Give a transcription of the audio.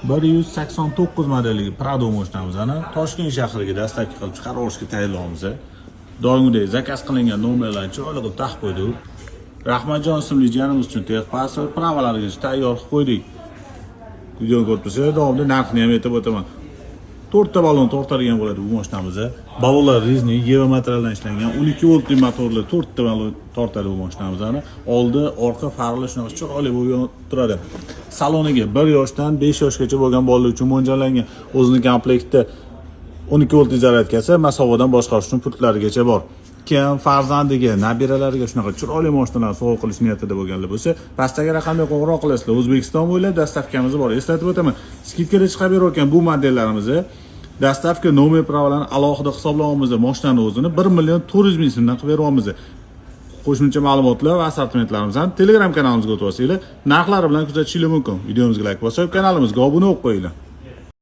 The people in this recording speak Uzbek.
189 modeldagi Prado mashinamizni Toshkent shahriga dastlabki qilib chiqarishga tayyorlaymiz. Doimgidek zakaz qilingan nomerlarni chiroyli qilib taqib qo'ydik. Rahmatjon ismli jiyanimiz uchun texpasport pravolarigacha tayyor qilib qo'ydik. Video ko'rib tursangiz, davomida narxini ham aytib o'taman. 4 ta balon tortadigan bo'ladi bu mashinamiz. Balonlar rezin, Yeva materialdan ishlangan, 12 voltli motorli 4 ta balon tortadi bu mashinamizni. Oldi, orqa farlar shunaqa chiroyli bo'lib turadi. Saloniga 1 yoshdan 5 yoshgacha bo'lgan bolalar uchun mo'ljallangan. O'zining komplektida 12 voltli zaryadkasi, masofadan boshqarish uchun pultlarigacha bor. Keyin farzandiga, nabiralariga shunaqa chiroyli mashinalar sovg'a qilish niyatida bo'lganlar bo'lsa, pastdagi raqamga qo'ng'iroq qilasizlar. O'zbekiston bo'ylab dastavkamiz bor. Eslatib o'taman. Skidkada chiqib berayotgan bu modellarimizni dastavka nomer pravolani alohida hisoblamoqmiz. Mashinani o'zini 1 400 ming so'mdan qilib beryapmiz. Qo'shimcha ma'lumotlar va assortimentlarimizni ham Telegram kanalimizga o'tib olsanglar, narxlari bilan kuzatishingiz mumkin. Videomizga like bosib, kanalimizga obuna bo'lib qo'yinglar.